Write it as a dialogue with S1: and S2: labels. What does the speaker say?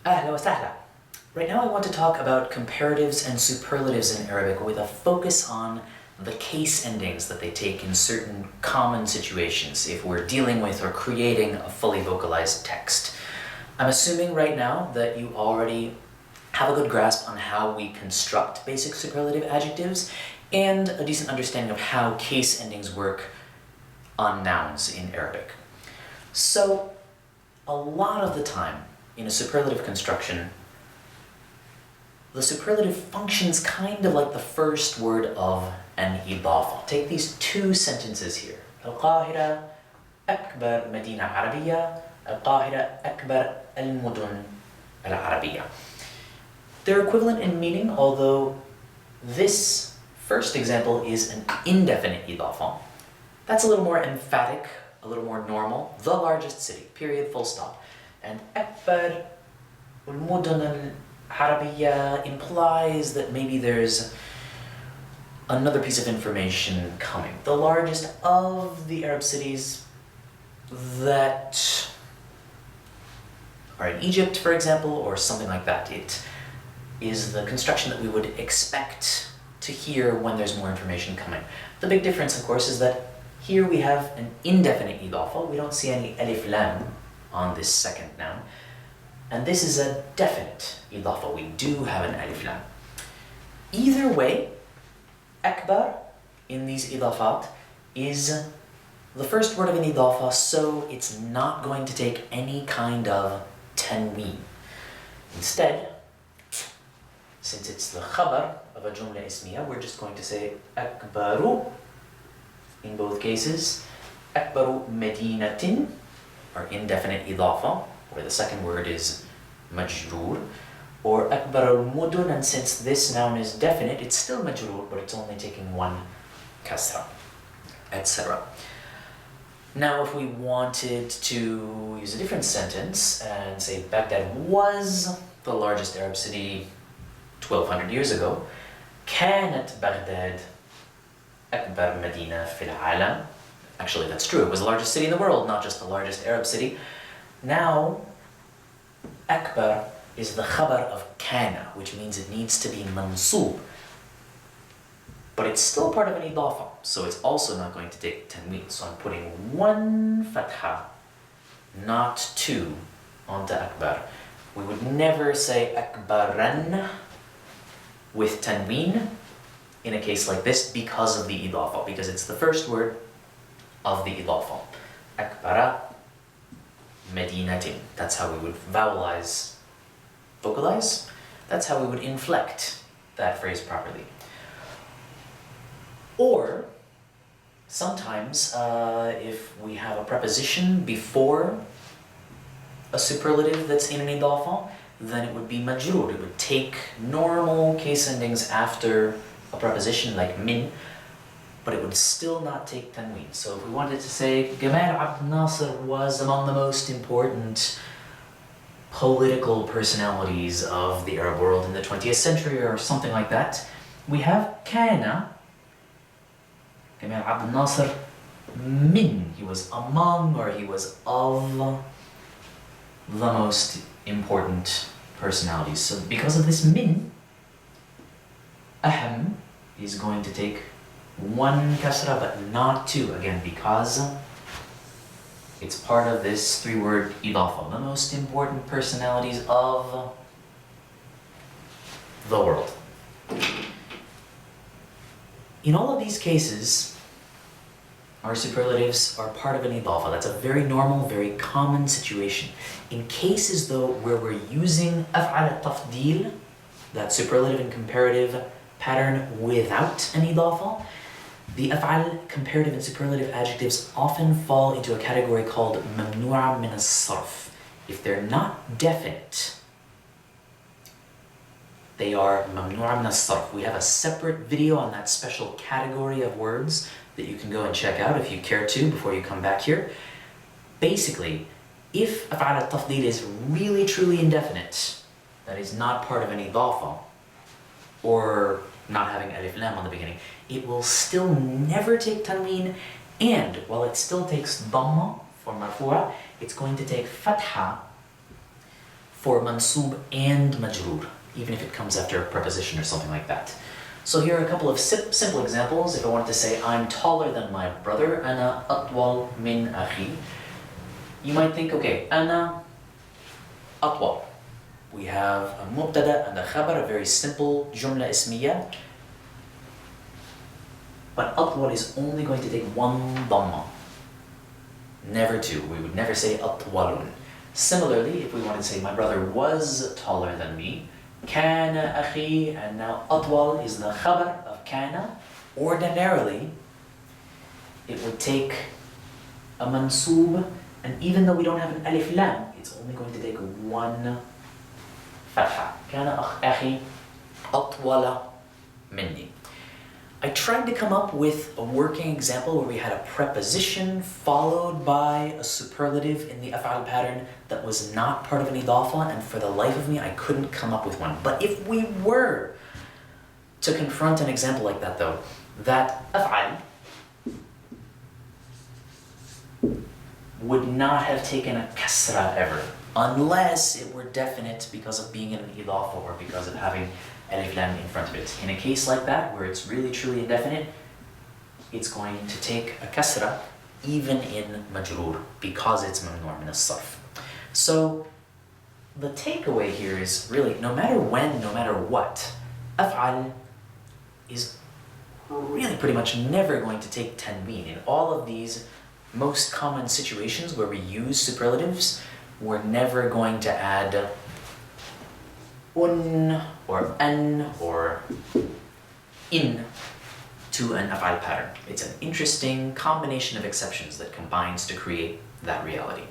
S1: Ahla wa sahla. Right now I want to talk about comparatives and superlatives in Arabic with a focus on the case endings that they take in certain common situations if we're dealing with or creating a fully vocalized text. I'm assuming right now that you already have a good grasp on how we construct basic superlative adjectives and a decent understanding of how case endings work on nouns in Arabic. So, a lot of the time in a superlative construction, the superlative functions kind of like the first word of an idafa. Take these two sentences here. القاهرة أكبر مدينة عربية. القاهرة أكبر المدن العربية. They're equivalent in meaning, although this first example is an indefinite idafa. That's a little more emphatic, a little more normal. The largest city, period, full stop. And أكبر المدن العربية implies that maybe there's another piece of information coming. The largest of the Arab cities that are in Egypt, for example, or something like that. It is the construction that we would expect to hear when there's more information coming. The big difference, of course, is that here we have an indefinite idafa. We don't see any alif lam on this second noun. And this is a definite idafa. We do have an alif lam. Either way, akbar in these idafat is the first word of an idafa, so it's not going to take any kind of tanween. Instead, since it's the khabar of a jumla ismiya, we're just going to say akbaru in both cases. Akbaru medinatin, or indefinite idafa, where the second word is majroor, or akbar al-mudun, and since this noun is definite, it's still majroor, but it's only taking one kasra, etc. Now, if we wanted to use a different sentence and say Baghdad was the largest Arab city 1200 years ago, كانت بغداد أكبر مدينة في العالم. Actually, that's true. It was the largest city in the world, not just the largest Arab city. Now, Akbar is the khabar of kana, which means it needs to be mansoob. But it's still part of an idafa, so it's also not going to take tanween. So I'm putting one fatha, not two, onto Akbar. We would never say Akbaran with tanween in a case like this because of the idafa, because it's the first word of the idafa. Akbara medinatin. That's how we would vocalize. That's how we would inflect that phrase properly. Or sometimes if we have a preposition before a superlative that's in an idafa, then it would be majroor. It would take normal case endings after a preposition like min, but it would still not take tanween. So if we wanted to say Gamal Abd Nasser was among the most important political personalities of the Arab world in the 20th century or something like that, we have kana, Gamal Abd Nasser min, he was among or he was of the most important personalities. So because of this min, aham is going to take one kasra but not two, again because it's part of this three-word idafa, the most important personalities of the world. In all of these cases, our superlatives are part of an idafa. That's a very normal, very common situation. In cases though where we're using af'al al-tafdil, that superlative and comparative pattern without an idafa, the af'al, comparative and superlative adjectives often fall into a category called mamnu'a min as-sarf. If they're not definite, they are mamnu'a min as-sarf. We have a separate video on that special category of words that you can go and check out if you care to before you come back here. Basically, if af'al al-tafdil is really truly indefinite, that is not part of an idafa, or not having alif lam on the beginning, it will still never take tanween, and while it still takes dhamma for marfu'a, it's going to take fatha for mansub and majroor, even if it comes after a preposition or something like that. So here are a couple of simple examples. If I wanted to say, I'm taller than my brother, أنا أطول من أخي, you might think, okay, أنا أطول. We have a mubtada and a khabar, a very simple jumla ismiya. But أطول is only going to take one dhamma, never two. We would never say أطولun. Similarly, if we wanted to say, my brother was taller than me, كان أخي, and now أطول is the khabar of كان. Ordinarily, it would take a mansub, and even though we don't have an alif lam, it's only going to take one fatha. كان أخي أطول مني. I tried to come up with a working example where we had a preposition followed by a superlative in the af'al pattern that was not part of an idafa, and for the life of me I couldn't come up with one. But if we were to confront an example like that though, that af'al would not have taken a kasra ever, unless it were definite because of being in an idafa or because of having alif lam in front of it. In a case like that, where it's really truly indefinite, it's going to take a kasra even in majroor because it's mamnu' min as-sarf. So the takeaway here is really, no matter when, no matter what, af'al is really pretty much never going to take tanween. In all of these most common situations where we use superlatives, we're never going to add un or an or in to an af'al pattern. It's an interesting combination of exceptions that combines to create that reality.